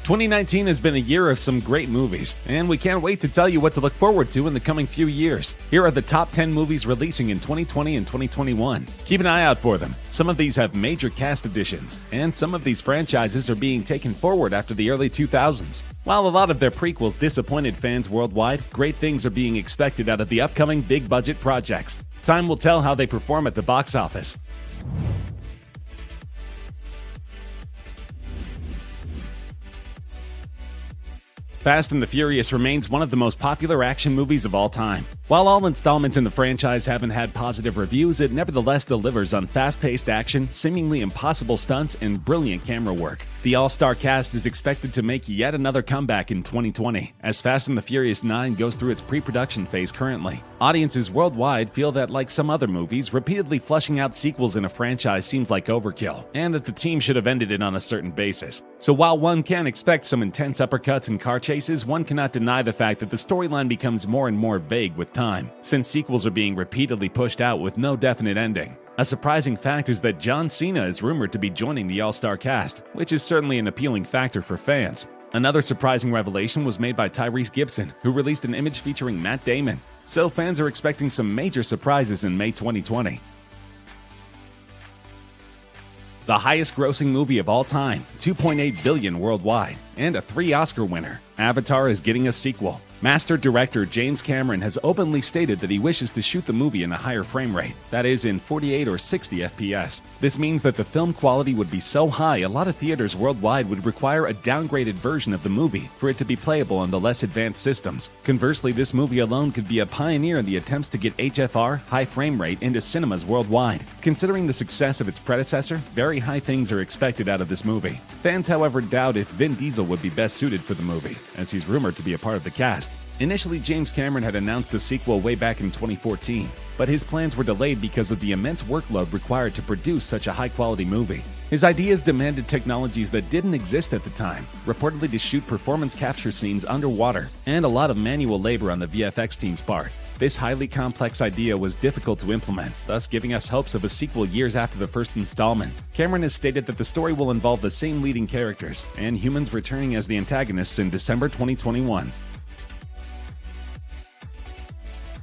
2019 has been a year of some great movies, and we can't wait to tell you what to look forward to in the coming few years. Here are the top 10 movies releasing in 2020 and 2021. Keep an eye out for them. Some of these have major cast additions, and some of these franchises are being taken forward after the early 2000s. While a lot of their prequels disappointed fans worldwide, great things are being expected out of the upcoming big-budget projects. Time will tell how they perform at the box office. Fast and the Furious remains one of the most popular action movies of all time. While all installments in the franchise haven't had positive reviews, it nevertheless delivers on fast-paced action, seemingly impossible stunts, and brilliant camera work. The all-star cast is expected to make yet another comeback in 2020, as Fast and the Furious 9 goes through its pre-production phase currently. Audiences worldwide feel that, like some other movies, repeatedly flushing out sequels in a franchise seems like overkill, and that the team should have ended it on a certain basis. So while one can expect some intense uppercuts and car chases, one cannot deny the fact that the storyline becomes more and more vague with time, since sequels are being repeatedly pushed out with no definite ending. A surprising fact is that John Cena is rumored to be joining the all-star cast, which is certainly an appealing factor for fans. Another surprising revelation was made by Tyrese Gibson, who released an image featuring Matt Damon. So fans are expecting some major surprises in May 2020. The highest-grossing movie of all time, $2.8 billion worldwide, and a 3 Oscar winner, Avatar is getting a sequel. Master director James Cameron has openly stated that he wishes to shoot the movie in a higher frame rate, that is, in 48 or 60 FPS. This means that the film quality would be so high a lot of theaters worldwide would require a downgraded version of the movie for it to be playable on the less advanced systems. Conversely, this movie alone could be a pioneer in the attempts to get HFR, high frame rate, into cinemas worldwide. Considering the success of its predecessor, very high things are expected out of this movie. Fans, however, doubt if Vin Diesel would be best suited for the movie, as he's rumored to be a part of the cast. Initially, James Cameron had announced a sequel way back in 2014, but his plans were delayed because of the immense workload required to produce such a high-quality movie. His ideas demanded technologies that didn't exist at the time, reportedly to shoot performance capture scenes underwater, and a lot of manual labor on the VFX team's part. This highly complex idea was difficult to implement, thus giving us hopes of a sequel years after the first installment. Cameron has stated that the story will involve the same leading characters, and humans returning as the antagonists in December 2021.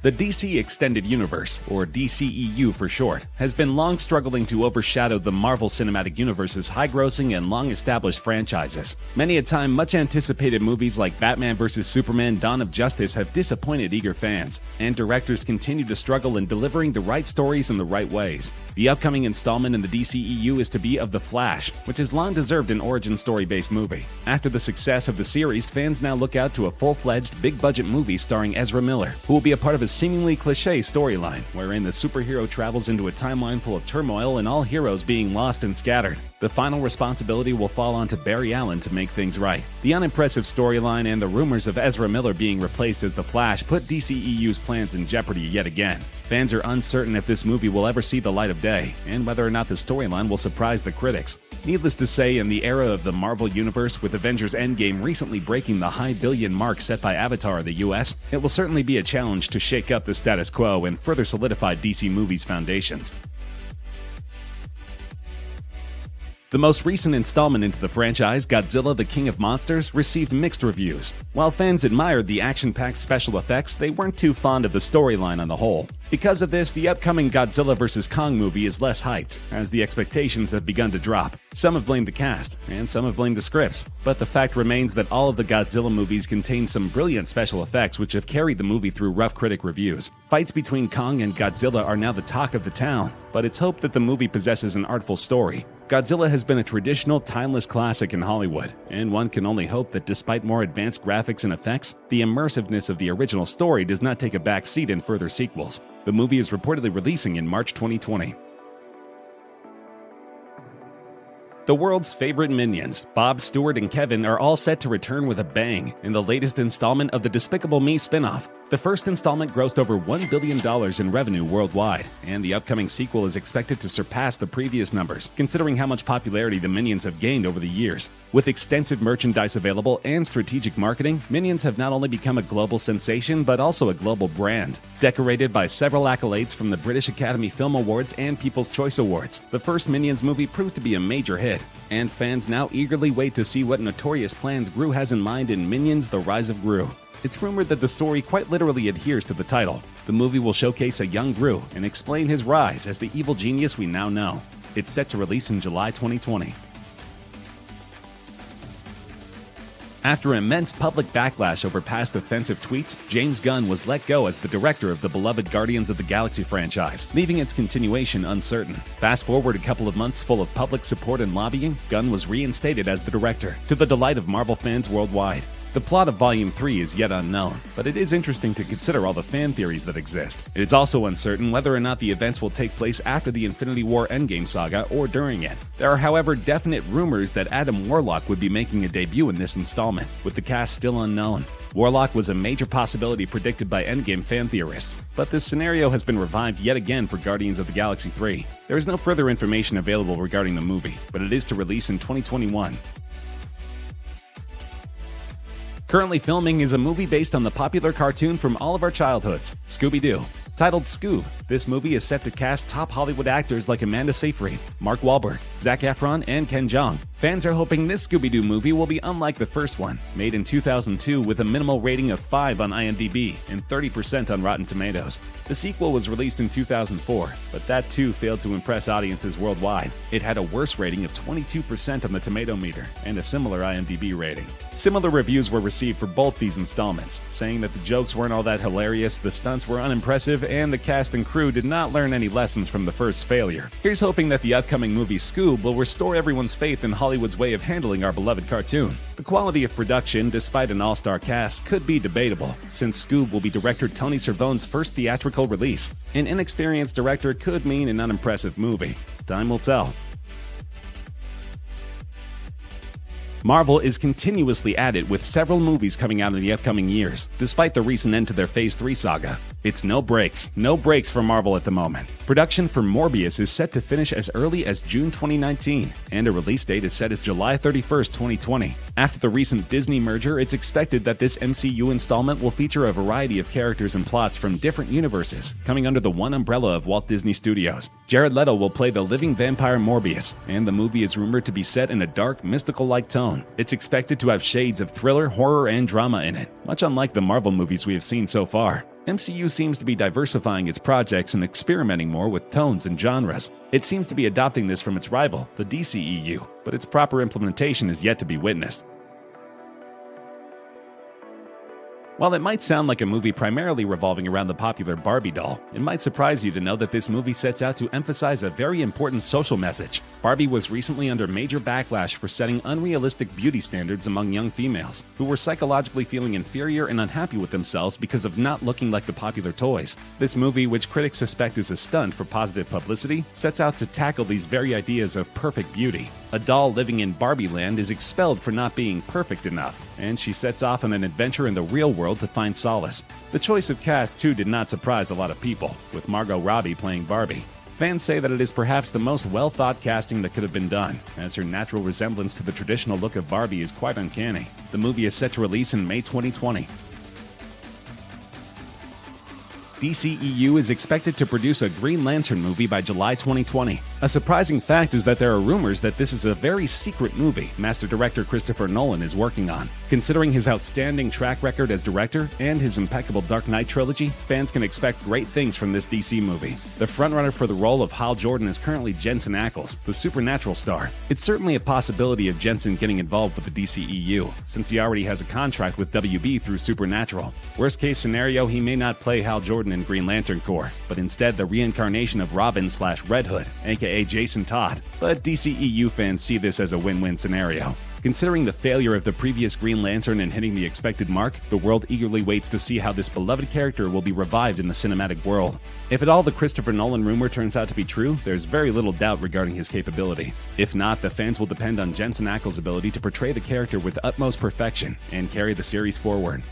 The DC Extended Universe, or DCEU for short, has been long struggling to overshadow the Marvel Cinematic Universe's high-grossing and long-established franchises. Many a time, much-anticipated movies like Batman vs. Superman: Dawn of Justice have disappointed eager fans, and directors continue to struggle in delivering the right stories in the right ways. The upcoming installment in the DCEU is to be of The Flash, which has long deserved an origin story-based movie. After the success of the series, fans now look out to a full-fledged, big-budget movie starring Ezra Miller, who will be a part of a seemingly cliché storyline, wherein the superhero travels into a timeline full of turmoil and all heroes being lost and scattered. The final responsibility will fall onto Barry Allen to make things right. The unimpressive storyline and the rumors of Ezra Miller being replaced as the Flash put DCEU's plans in jeopardy yet again. Fans are uncertain if this movie will ever see the light of day, and whether or not the storyline will surprise the critics. Needless to say, in the era of the Marvel Universe, with Avengers Endgame recently breaking the high billion mark set by Avatar in the US, it will certainly be a challenge to shake up the status quo and further solidify DC Movies' foundations. The most recent installment into the franchise, Godzilla the King of Monsters, received mixed reviews. While fans admired the action-packed special effects, they weren't too fond of the storyline on the whole. Because of this, the upcoming Godzilla vs. Kong movie is less hyped, as the expectations have begun to drop. Some have blamed the cast, and some have blamed the scripts, but the fact remains that all of the Godzilla movies contain some brilliant special effects which have carried the movie through rough critic reviews. Fights between Kong and Godzilla are now the talk of the town, but it's hoped that the movie possesses an artful story. Godzilla has been a traditional, timeless classic in Hollywood, and one can only hope that despite more advanced graphics and effects, the immersiveness of the original story does not take a back seat in further sequels. The movie is reportedly releasing in March 2020. The world's favorite minions, Bob, Stewart, and Kevin, are all set to return with a bang in the latest installment of the Despicable Me spin-off. The first installment grossed over $1 billion in revenue worldwide, and the upcoming sequel is expected to surpass the previous numbers, considering how much popularity the Minions have gained over the years. With extensive merchandise available and strategic marketing, Minions have not only become a global sensation, but also a global brand. Decorated by several accolades from the British Academy Film Awards and People's Choice Awards, the first Minions movie proved to be a major hit, and fans now eagerly wait to see what notorious plans Gru has in mind in Minions: The Rise of Gru. It's rumored that the story quite literally adheres to the title. The movie will showcase a young Gru and explain his rise as the evil genius we now know. It's set to release in July 2020. After immense public backlash over past offensive tweets, James Gunn was let go as the director of the beloved Guardians of the Galaxy franchise, leaving its continuation uncertain. Fast forward a couple of months full of public support and lobbying, Gunn was reinstated as the director, to the delight of Marvel fans worldwide. The plot of Volume 3 is yet unknown, but it is interesting to consider all the fan theories that exist. It is also uncertain whether or not the events will take place after the Infinity War Endgame saga or during it. There are, however, definite rumors that Adam Warlock would be making a debut in this installment, with the cast still unknown. Warlock was a major possibility predicted by Endgame fan theorists, but this scenario has been revived yet again for Guardians of the Galaxy 3. There is no further information available regarding the movie, but it is to release in 2021. Currently filming is a movie based on the popular cartoon from all of our childhoods, Scooby-Doo. Titled Scoob, this movie is set to cast top Hollywood actors like Amanda Seyfried, Mark Wahlberg, Zac Efron, and Ken Jeong. Fans are hoping this Scooby-Doo movie will be unlike the first one, made in 2002 with a minimal rating of 5 on IMDb and 30% on Rotten Tomatoes. The sequel was released in 2004, but that too failed to impress audiences worldwide. It had a worse rating of 22% on the Tomato Meter and a similar IMDb rating. Similar reviews were received for both these installments, saying that the jokes weren't all that hilarious, the stunts were unimpressive, and the cast and crew did not learn any lessons from the first failure. Here's hoping that the upcoming movie Scoob will restore everyone's faith in Hollywood's way of handling our beloved cartoon. The quality of production, despite an all-star cast, could be debatable, since Scoob will be director Tony Cervone's first theatrical release. An inexperienced director could mean an unimpressive movie. Time will tell. Marvel is continuously at it with several movies coming out in the upcoming years, despite the recent end to their Phase 3 saga. It's no breaks for Marvel at the moment. Production for Morbius is set to finish as early as June 2019, and a release date is set as July 31st, 2020. After the recent Disney merger, it's expected that this MCU installment will feature a variety of characters and plots from different universes, coming under the one umbrella of Walt Disney Studios. Jared Leto will play the living vampire Morbius, and the movie is rumored to be set in a dark, mystical-like tone. It's expected to have shades of thriller, horror, and drama in it, much unlike the Marvel movies we have seen so far. MCU seems to be diversifying its projects and experimenting more with tones and genres. It seems to be adopting this from its rival, the DCEU, but its proper implementation is yet to be witnessed. While it might sound like a movie primarily revolving around the popular Barbie doll, it might surprise you to know that this movie sets out to emphasize a very important social message. Barbie was recently under major backlash for setting unrealistic beauty standards among young females, who were psychologically feeling inferior and unhappy with themselves because of not looking like the popular toys. This movie, which critics suspect is a stunt for positive publicity, sets out to tackle these very ideas of perfect beauty. A doll living in Barbie Land is expelled for not being perfect enough, and she sets off on an adventure in the real world to find solace. The choice of cast, too, did not surprise a lot of people, with Margot Robbie playing Barbie. Fans say that it is perhaps the most well-thought casting that could have been done, as her natural resemblance to the traditional look of Barbie is quite uncanny. The movie is set to release in May 2020. DCEU is expected to produce a Green Lantern movie by July 2020. A surprising fact is that there are rumors that this is a very secret movie master director Christopher Nolan is working on. Considering his outstanding track record as director and his impeccable Dark Knight trilogy, fans can expect great things from this DC movie. The frontrunner for the role of Hal Jordan is currently Jensen Ackles, the Supernatural star. It's certainly a possibility of Jensen getting involved with the DCEU, since he already has a contract with WB through Supernatural. Worst case scenario, he may not play Hal Jordan in Green Lantern Corps, but instead the reincarnation of Robin/Red Hood, aka Jason Todd. But DCEU fans see this as a win-win scenario. Considering the failure of the previous Green Lantern and hitting the expected mark, the world eagerly waits to see how this beloved character will be revived in the cinematic world. If at all the Christopher Nolan rumor turns out to be true, there's very little doubt regarding his capability. If not, the fans will depend on Jensen Ackles' ability to portray the character with utmost perfection and carry the series forward.